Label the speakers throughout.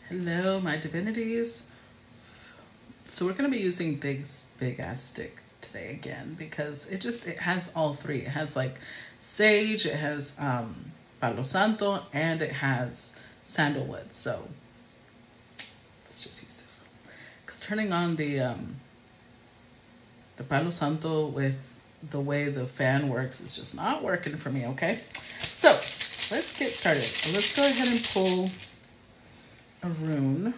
Speaker 1: Hello, my divinities. So we're going to be using this big ass stick today again because it has all three. It has like sage, it has Palo Santo, and it has sandalwood. So let's just use this one. Because turning on the Palo Santo with the way the fan works is just not working for me, okay? So let's get started. Let's go ahead and pull a rune.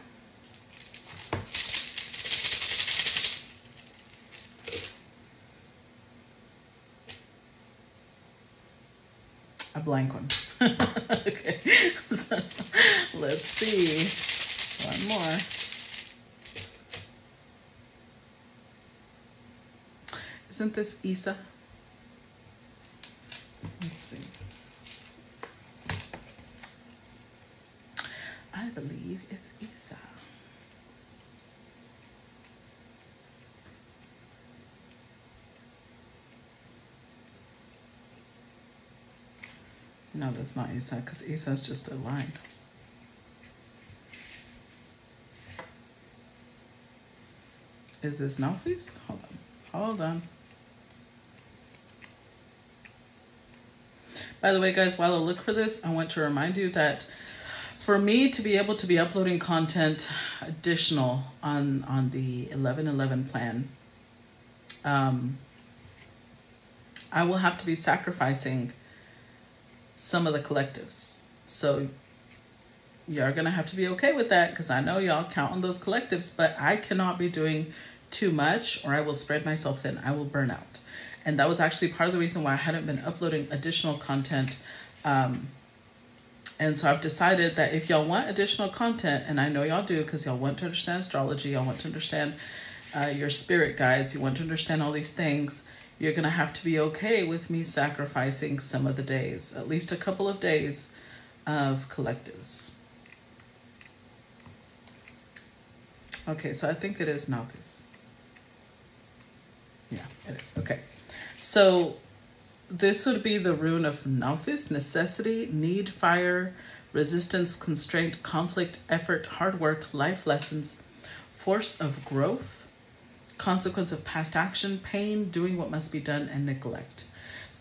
Speaker 1: A blank one. Okay, so let's see. One more. Isn't this Isa? Let's see. I believe it's Isa. No, that's not Isa, because Isa is just a line. Is this Naufis? Hold on. Hold on. By the way, guys, while I look for this, I want to remind you that for me to be able to be uploading content additional on the 1111 plan, I will have to be sacrificing some of the collectives. So y'all gonna have to be okay with that, because I know y'all count on those collectives, but I cannot be doing too much or I will spread myself thin. I will burn out. And that was actually part of the reason why I hadn't been uploading additional content. And so I've decided that if y'all want additional content, and I know y'all do because y'all want to understand astrology, y'all want to understand your spirit guides, you want to understand all these things, you're going to have to be okay with me sacrificing some of the days, at least a couple of days of collectives. Okay, so I think it is Naufis. Yeah, it is. Okay. So this would be the rune of Naufis: necessity, need, fire, resistance, constraint, conflict, effort, hard work, life lessons, force of growth, consequence of past action, pain, doing what must be done, and neglect.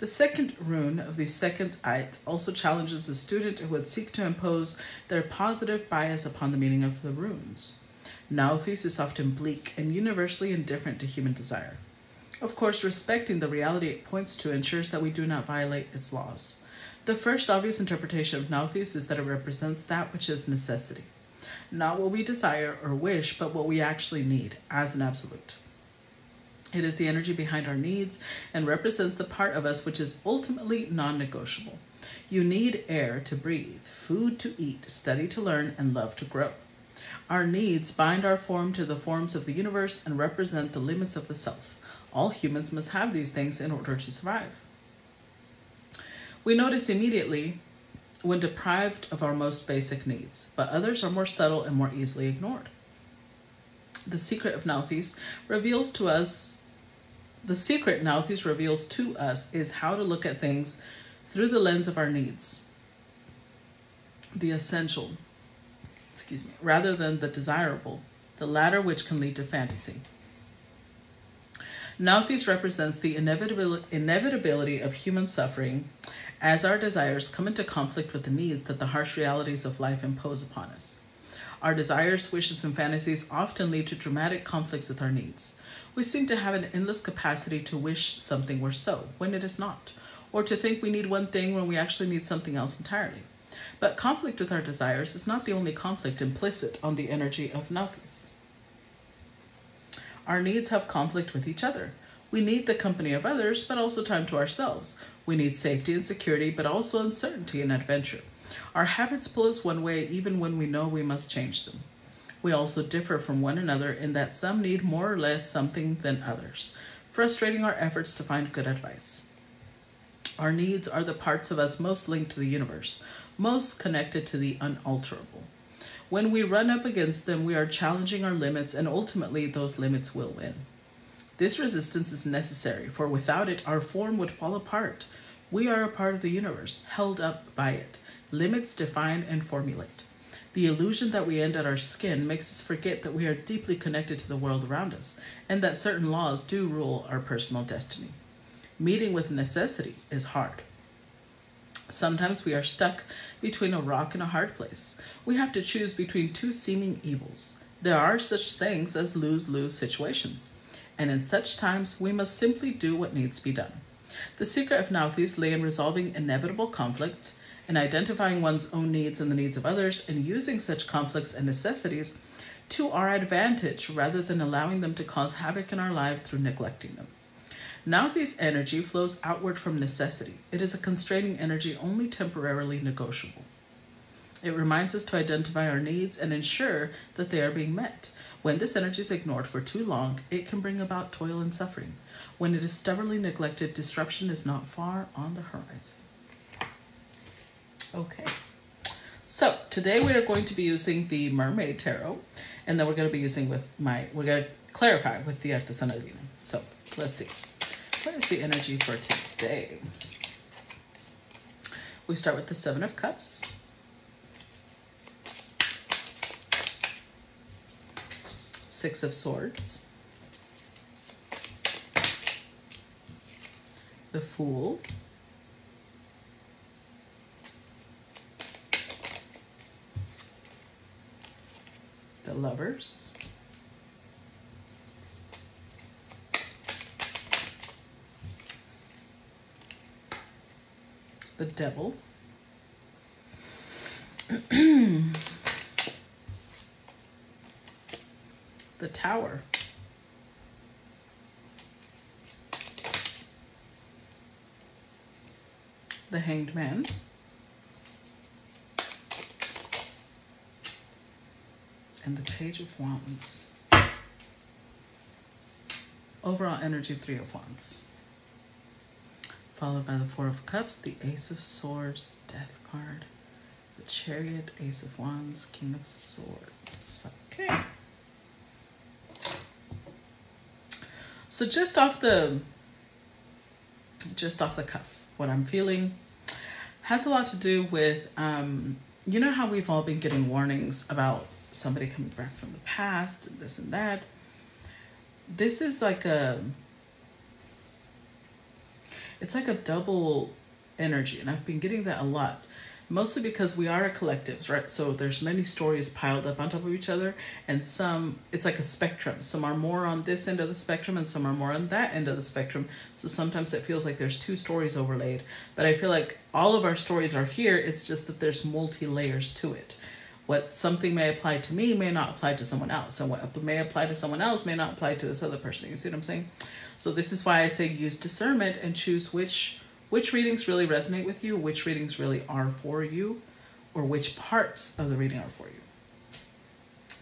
Speaker 1: The second rune of the second ait also challenges the student who would seek to impose their positive bias upon the meaning of the runes. Naufis is often bleak and universally indifferent to human desire. Of course, respecting the reality it points to ensures that we do not violate its laws. The first obvious interpretation of Naufis is that it represents that which is necessity. Not what we desire or wish, but what we actually need as an absolute. It is the energy behind our needs and represents the part of us which is ultimately non-negotiable. You need air to breathe, food to eat, study to learn, and love to grow. Our needs bind our form to the forms of the universe and represent the limits of the self. All humans must have these things in order to survive. We notice immediately when deprived of our most basic needs, but others are more subtle and more easily ignored. The secret Naufis reveals to us is how to look at things through the lens of our needs, the essential, rather than the desirable, the latter which can lead to fantasy. Naufis represents the inevitability of human suffering as our desires come into conflict with the needs that the harsh realities of life impose upon us. Our desires, wishes, and fantasies often lead to dramatic conflicts with our needs. We seem to have an endless capacity to wish something were so when it is not, or to think we need one thing when we actually need something else entirely. But conflict with our desires is not the only conflict implicit on the energy of Naufis. Our needs have conflict with each other. We need the company of others, but also time to ourselves. We need safety and security, but also uncertainty and adventure. Our habits pull us one way even when we know we must change them. We also differ from one another in that some need more or less something than others, frustrating our efforts to find good advice. Our needs are the parts of us most linked to the universe, most connected to the unalterable. When we run up against them, we are challenging our limits, and ultimately those limits will win. This resistance is necessary, for without it, our form would fall apart. We are a part of the universe, held up by it. Limits define and formulate. The illusion that we end at our skin makes us forget that we are deeply connected to the world around us, and that certain laws do rule our personal destiny. Meeting with necessity is hard. Sometimes we are stuck between a rock and a hard place. We have to choose between two seeming evils. There are such things as lose-lose situations, and in such times we must simply do what needs to be done. The secret of Nauthiz lay in resolving inevitable conflict, in identifying one's own needs and the needs of others, and using such conflicts and necessities to our advantage rather than allowing them to cause havoc in our lives through neglecting them. Nauthiz energy flows outward from necessity. It is a constraining energy only temporarily negotiable. It reminds us to identify our needs and ensure that they are being met. When this energy is ignored for too long, it can bring about toil and suffering. When it is stubbornly neglected, disruption is not far on the horizon. Okay, so today we are going to be using the Mermaid Tarot, and then we're going to be using we're going to clarify with the ArtesanaDivina. So let's see. What is the energy for today? We start with the Seven of Cups. Six of Swords. The Fool. The Lovers. The Devil. The Tower. The Hanged Man. And the Page of Wands. Overall energy, Three of Wands. Followed by the Four of Cups, the Ace of Swords, Death card, the Chariot, Ace of Wands, King of Swords. Okay. So just off the cuff, what I'm feeling has a lot to do with, you know how we've all been getting warnings about somebody coming back from the past and this and that. This is like it's like a double energy, and I've been getting that a lot, mostly because we are a collective, right? So there's many stories piled up on top of each other, and some, it's like a spectrum. Some are more on this end of the spectrum and some are more on that end of the spectrum. So sometimes it feels like there's two stories overlaid, but I feel like all of our stories are here. It's just that there's multi-layers to it. What something may apply to me may not apply to someone else, and what may apply to someone else may not apply to this other person. You see what I'm saying? So this is why I say use discernment and choose which readings really resonate with you, which readings really are for you, or which parts of the reading are for you.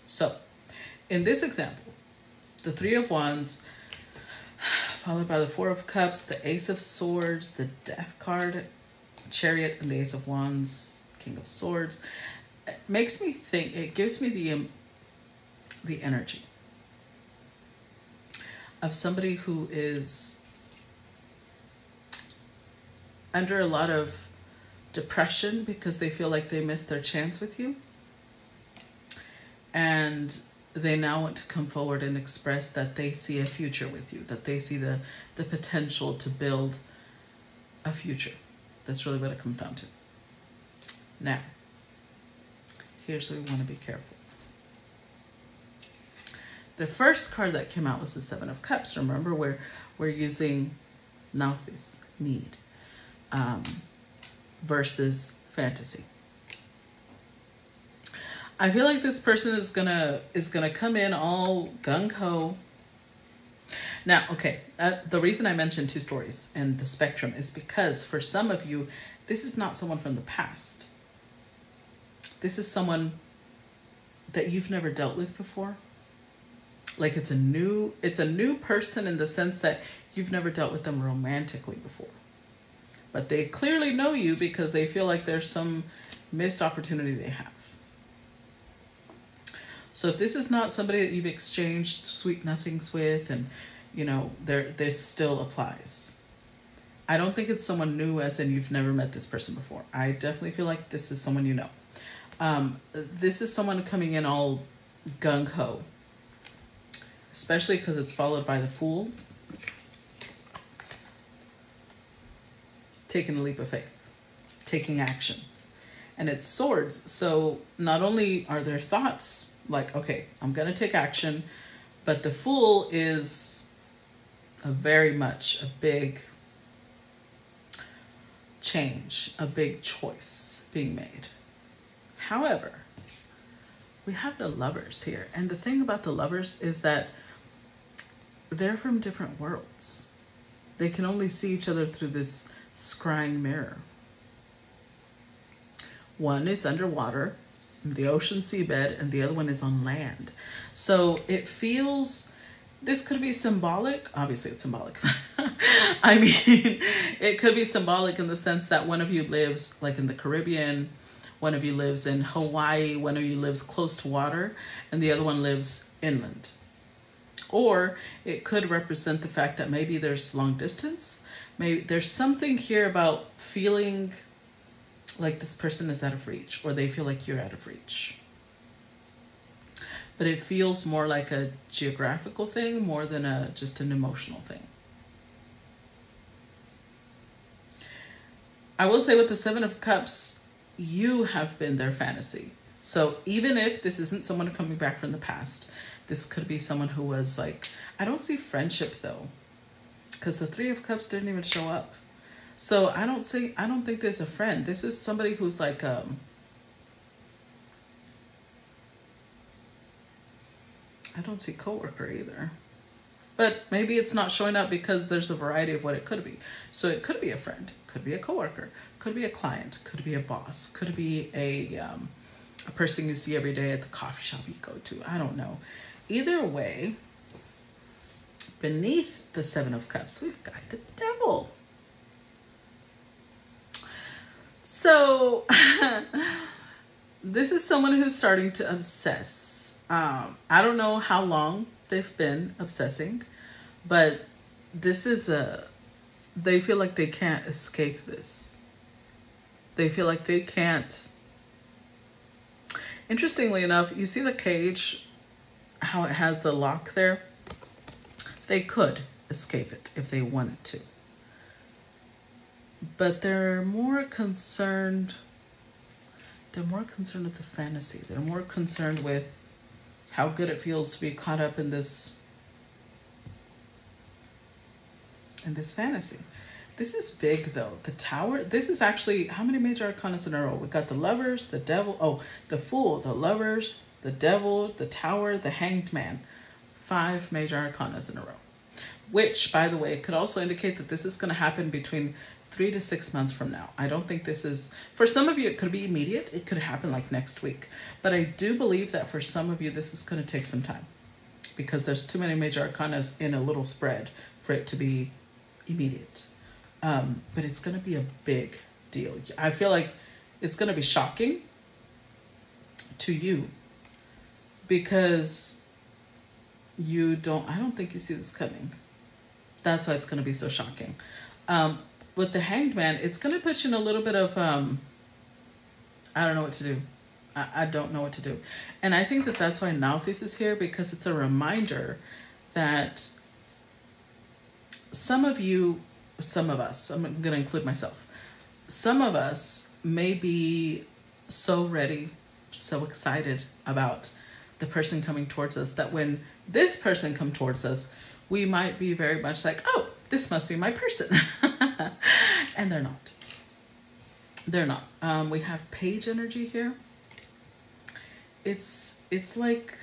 Speaker 1: So in this example, the Three of Wands, followed by the Four of Cups, the Ace of Swords, the Death card, Chariot, and the Ace of Wands, King of Swords, it makes me think, it gives me the energy of somebody who is under a lot of depression because they feel like they missed their chance with you. And they now want to come forward and express that they see a future with you, that they see the potential to build a future. That's really what it comes down to. Now, here's where we want to be careful. The first card that came out was the Seven of Cups. Remember, we're using Nauthiz, need, versus fantasy. I feel like this person is gonna come in all gung-ho. Now, okay, the reason I mentioned two stories and the spectrum is because for some of you, this is not someone from the past. This is someone that you've never dealt with before. Like it's a new person in the sense that you've never dealt with them romantically before. But they clearly know you because they feel like there's some missed opportunity they have. So if this is not somebody that you've exchanged sweet nothings with, and you know, this still applies. I don't think it's someone new as in you've never met this person before. I definitely feel like this is someone you know. This is someone coming in all gung-ho, especially because it's followed by the Fool. Taking a leap of faith, taking action. And it's swords. So not only are there thoughts like, okay, I'm going to take action, but the Fool is very much a big change, a big choice being made. However, we have the Lovers here. And the thing about the Lovers is that they're from different worlds. They can only see each other through this scrying mirror. One is underwater, the ocean seabed, and the other one is on land. So it feels, this could be symbolic. Obviously it's symbolic. I mean, it could be symbolic in the sense that one of you lives like in the Caribbean, one of you lives in Hawaii, one of you lives close to water, and the other one lives inland. Or it could represent the fact that maybe there's long distance. Maybe there's something here about feeling like this person is out of reach, or they feel like you're out of reach. But it feels more like a geographical thing more than just an emotional thing. I will say with the Seven of Cups, you have been their fantasy. So even if this isn't someone coming back from the past, this could be someone who was like, I don't see friendship though, because the Three of Cups didn't even show up. So I don't think there's a friend. This is somebody who's like, I don't see coworker either. But maybe it's not showing up because there's a variety of what it could be. So it could be a friend, could be a coworker, could be a client, could be a boss, could be a person you see every day at the coffee shop you go to. I don't know. Either way, beneath the Seven of Cups, we've got the Devil. So this is someone who's starting to obsess. I don't know how long they've been obsessing, but this is they feel like they can't escape this. They feel like they can't. Interestingly enough, you see the cage, how it has the lock there? They could escape it if they wanted to. But they're more concerned with the fantasy. They're more concerned with how good it feels to be caught up in this fantasy. This is big though. The Tower, this is actually, how many major arcana in a row? We got the Lovers, the Devil, the Fool, the Lovers, the Devil, the Tower, the Hanged Man. 5 major arcana in a row. Which, by the way, could also indicate that this is going to happen between 3 to 6 months from now. I don't think this is, for some of you, it could be immediate. It could happen like next week. But I do believe that for some of you, this is going to take some time because there's too many major arcanas in a little spread for it to be immediate. But it's going to be a big deal. I feel like it's going to be shocking to you because I don't think you see this coming. That's why it's going to be so shocking. With the Hanged Man, it's going to put you in a little bit of, I don't know what to do. I don't know what to do. And I think that that's why Nauthiz is here, because it's a reminder that some of us, I'm going to include myself, some of us may be so ready, so excited about the person coming towards us that when this person comes towards us, we might be very much like, oh, this must be my person. And they're not. They're not. We have Page energy here. It's like,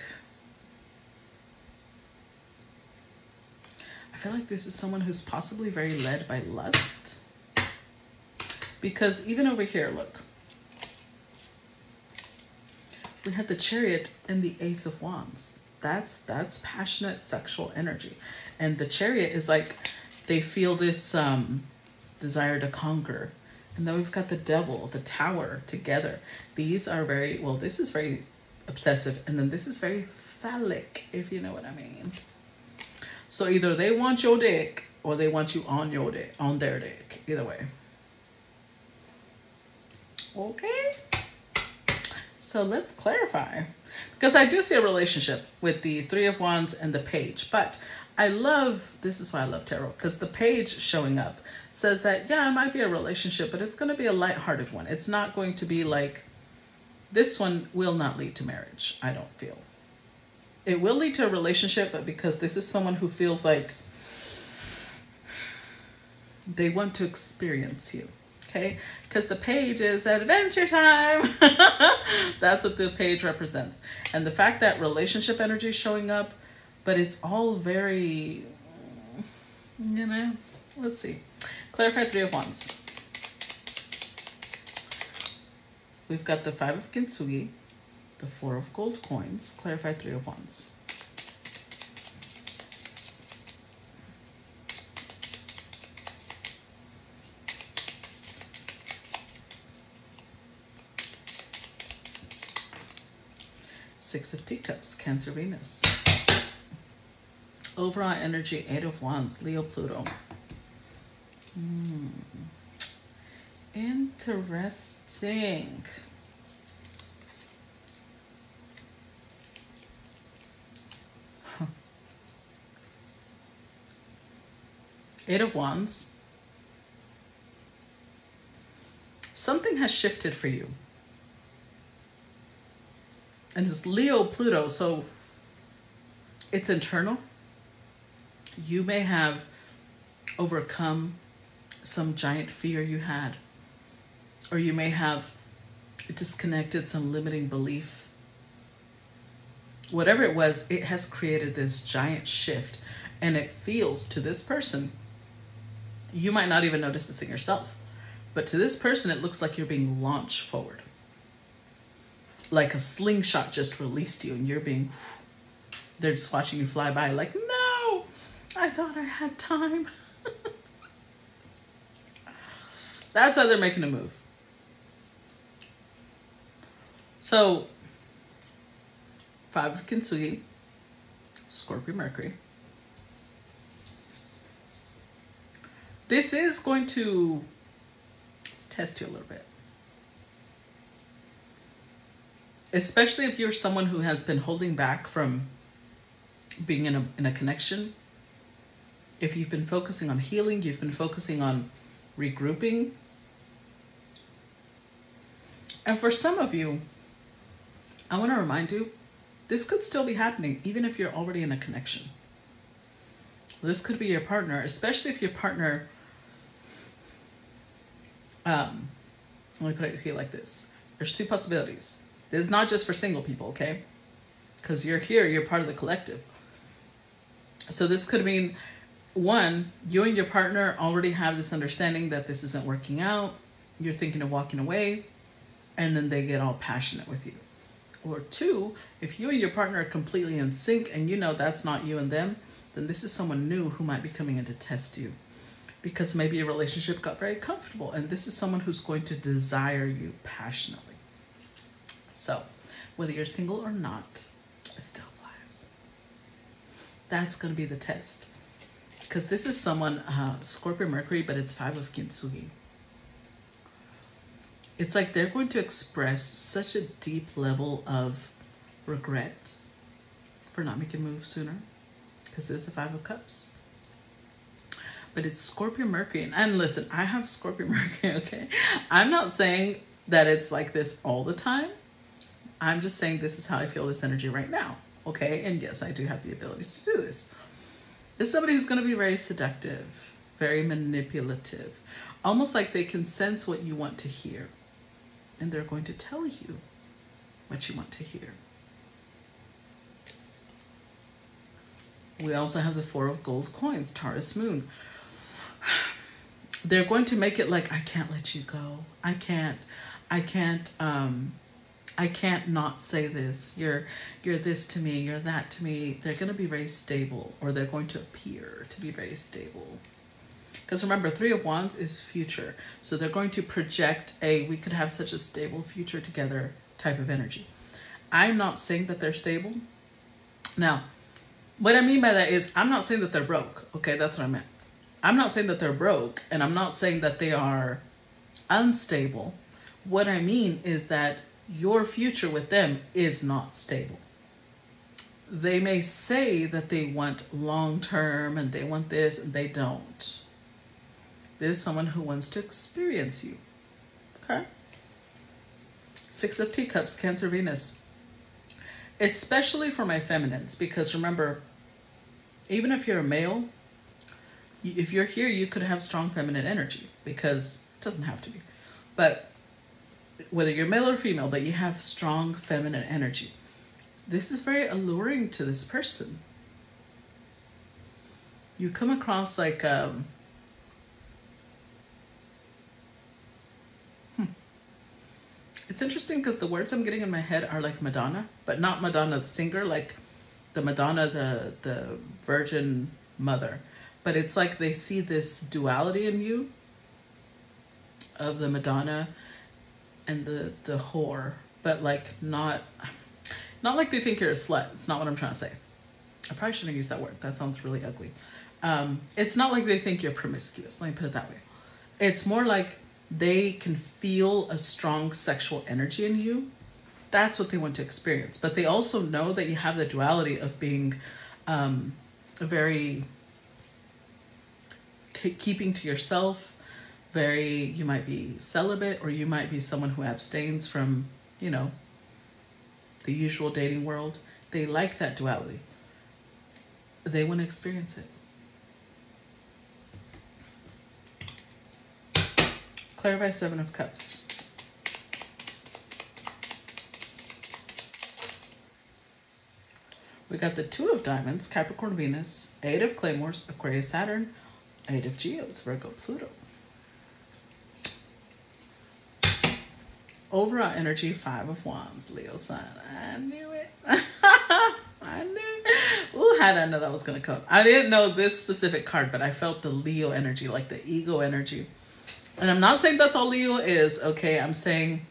Speaker 1: I feel like this is someone who's possibly very led by lust. Because even over here, look. We had the Chariot and the Ace of Wands. That's passionate sexual energy. And the Chariot is like, they feel this desire to conquer. And then we've got the Devil, the Tower together. These are very, well, this is very obsessive. And then this is very phallic, if you know what I mean. So either they want your dick or they want you on your dick, on their dick. Either way. Okay. So let's clarify, because I do see a relationship with the Three of Wands and the Page, but this is why I love tarot, because the Page showing up says that, yeah, it might be a relationship, but it's going to be a lighthearted one. It's not going to be like, this one will not lead to marriage, I don't feel. It will lead to a relationship, but because this is someone who feels like they want to experience you. Okay, because the Page is adventure time. That's what the Page represents. And the fact that relationship energy is showing up, but it's all very, you know, let's see. Clarify Three of Wands. We've got the Five of Kintsugi, the Four of Gold Coins. Clarify Three of Wands. Six of Teacups, Cancer, Venus. Overall energy, Eight of Wands, Leo, Pluto. Interesting. Eight of Wands. Something has shifted for you. And it's Leo, Pluto, so it's internal. You may have overcome some giant fear you had, or you may have disconnected some limiting belief. Whatever it was, it has created this giant shift, and it feels to this person, you might not even notice this in yourself, but to this person, it looks like you're being launched forward. Like a slingshot just released you, and they're just watching you fly by like, no, I thought I had time. That's why they're making a move. So, Five of Kintsugi, Scorpio, Mercury. This is going to test you a little bit. Especially if you're someone who has been holding back from being in a connection. If you've been focusing on healing, you've been focusing on regrouping. And for some of you, I want to remind you, this could still be happening even if you're already in a connection. This could be your partner, especially if your partner, let me put it here like this. There's two possibilities. This is not just for single people, okay? Because you're here, you're part of the collective. So this could mean, one, you and your partner already have this understanding that this isn't working out. You're thinking of walking away, and then they get all passionate with you. Or two, if you and your partner are completely in sync and you know that's not you and them, then this is someone new who might be coming in to test you. Because maybe your relationship got very comfortable, and this is someone who's going to desire you passionately. So, whether you're single or not, it still applies. That's going to be the test. Because this is someone, Scorpio, Mercury, but it's Five of Kintsugi. It's like they're going to express such a deep level of regret for not making moves sooner. Because it's the Five of Cups. But it's Scorpio, Mercury. And listen, I have Scorpio, Mercury, okay? I'm not saying that it's like this all the time. I'm just saying this is how I feel this energy right now, okay? And yes, I do have the ability to do this. There's somebody who's going to be very seductive, very manipulative, almost like they can sense what you want to hear, and they're going to tell you what you want to hear. We also have the Four of Gold Coins, Taurus Moon. They're going to make it like, I can't let you go. I can't not say this. You're this to me, you're that to me. They're going to be very stable, or they're going to appear to be very stable. Because remember, Three of Wands is future. So they're going to project we could have such a stable future together type of energy. I'm not saying that they're stable. Now, what I mean by that is, I'm not saying that they're broke. Okay, that's what I meant. I'm not saying that they're broke, and I'm not saying that they are unstable. What I mean is that your future with them is not stable. They may say that they want long-term and they want this, and they don't. This is someone who wants to experience you. Okay? Six of Teacups, Cancer, Venus. Especially for my feminines, because remember, even if you're a male, if you're here, you could have strong feminine energy, because it doesn't have to be. But whether you're male or female, but you have strong feminine energy. This is very alluring to this person. You come across like, it's interesting because the words I'm getting in my head are like Madonna, but not Madonna the singer, like the Madonna, the Virgin Mother. But it's like they see this duality in you of the Madonna and the whore, but like not like they think you're a slut. It's not what I'm trying to say. I probably shouldn't use that word. That sounds really ugly. It's not like they think you're promiscuous. Let me put it that way. It's more like they can feel a strong sexual energy in you. That's what they want to experience. But they also know that you have the duality of being very keeping to yourself, you might be celibate, or you might be someone who abstains from, you know, the usual dating world. They like that duality. They want to experience it. Clarify, Seven of Cups. We got the Two of Diamonds, Capricorn, Venus, Eight of Claymores, Aquarius, Saturn, Eight of Geodes, Virgo, Pluto. Overall energy, Five of Wands, Leo sign. I knew it. I knew it. Ooh, how did I know that was going to come? I didn't know this specific card, but I felt the Leo energy, like the ego energy. And I'm not saying that's all Leo is, okay? I'm saying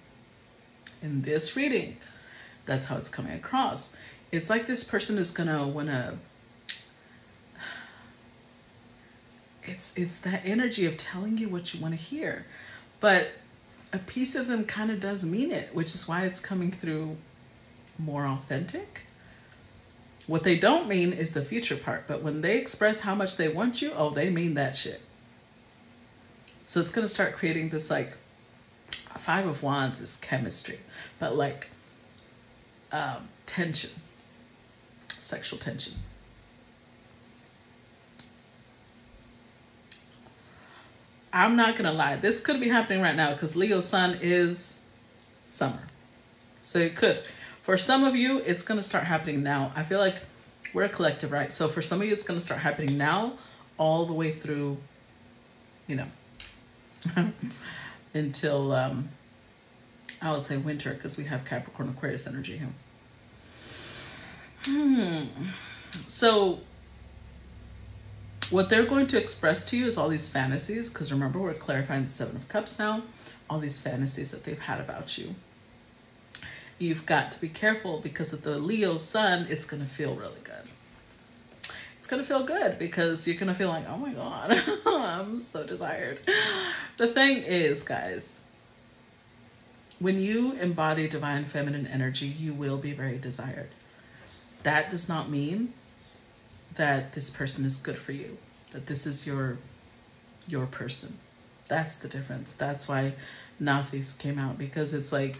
Speaker 1: in this reading, that's how it's coming across. It's like this person is going to want to... It's that energy of telling you what you want to hear. But a piece of them kind of does mean it, which is why it's coming through more authentic. What they don't mean is the future part. But when they express how much they want you, oh, they mean that shit. So it's going to start creating this, like, Five of Wands is chemistry, but like tension, sexual tension. I'm not going to lie. This could be happening right now because Leo sun is summer. So it could. For some of you, it's going to start happening now. I feel like we're a collective, right? So for some of you, it's going to start happening now all the way through, you know, until I would say winter, because we have Capricorn, Aquarius energy here. So what they're going to express to you is all these fantasies, because remember, we're clarifying the Seven of Cups now, all these fantasies that they've had about you. You've got to be careful because of the Leo sun, it's going to feel really good. It's going to feel good because you're going to feel like, oh my God, I'm so desired. The thing is, guys, when you embody divine feminine energy, you will be very desired. That does not mean that this person is good for you, that this is your person. That's the difference. That's why Nathis came out, because it's like,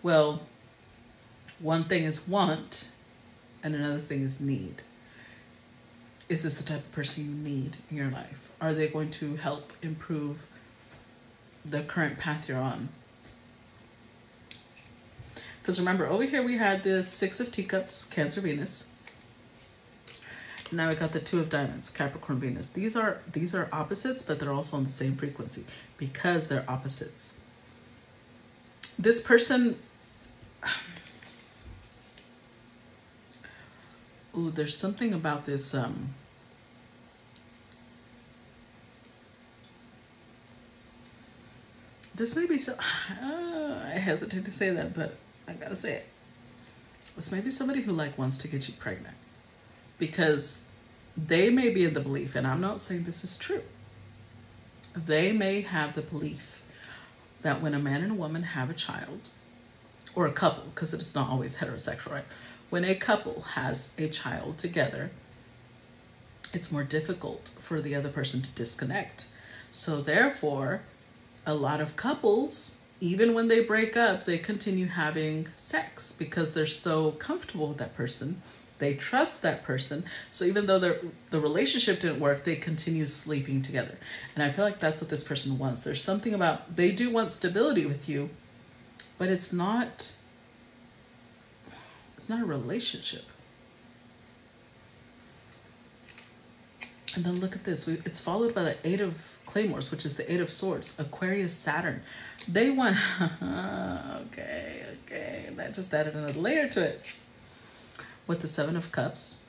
Speaker 1: well, one thing is want and another thing is need. Is this the type of person you need in your life? Are they going to help improve the current path you're on? Because remember, over here we had this Six of Teacups, Cancer, Venus. Now we got the Two of Diamonds, Capricorn, Venus. These are opposites, but they're also on the same frequency because they're opposites. This person... Ooh, there's something about this... This may be so... I hesitate to say that, but I gotta say it. This may be somebody who like wants to get you pregnant, because they may be in the belief, and I'm not saying this is true. They may have the belief that when a man and a woman have a child, or a couple, because it's not always heterosexual, right? When a couple has a child together, it's more difficult for the other person to disconnect. So therefore, a lot of couples, even when they break up, they continue having sex because they're so comfortable with that person. They trust that person. So even though the relationship didn't work, they continue sleeping together. And I feel like that's what this person wants. There's something about, they do want stability with you, but it's not a relationship. And then look at this. It's followed by the 8 of Claymores, which is the 8 of Swords, Aquarius, Saturn. They want, okay. That just added another layer to it. With the 7 of Cups,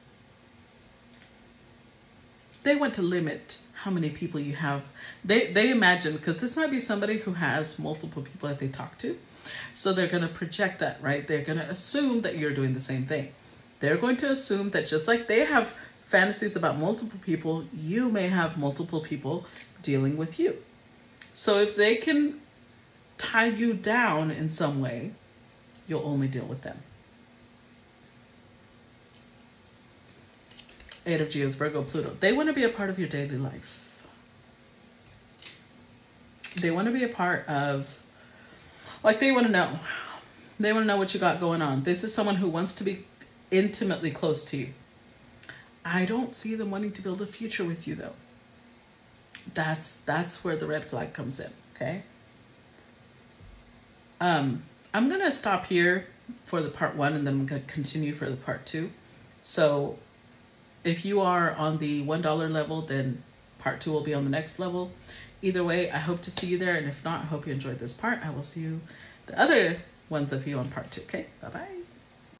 Speaker 1: they want to limit how many people you have. They imagine, because this might be somebody who has multiple people that they talk to. So they're going to project that, right? They're going to assume that you're doing the same thing. They're going to assume that just like they have fantasies about multiple people, you may have multiple people dealing with you. So if they can tie you down in some way, you'll only deal with them. 8 of Geos, Virgo, Pluto. They want to be a part of your daily life. They want to be a part of, like, they want to know. They want to know what you got going on. This is someone who wants to be intimately close to you. I don't see them wanting to build a future with you, though. That's where the red flag comes in, okay? I'm going to stop here for the part 1, and then I'm going to continue for the part 2. So if you are on the $1 level, then part 2 will be on the next level. Either way, I hope to see you there. And if not, I hope you enjoyed this part. I will see you, the other ones of you, on part 2. Okay, bye-bye.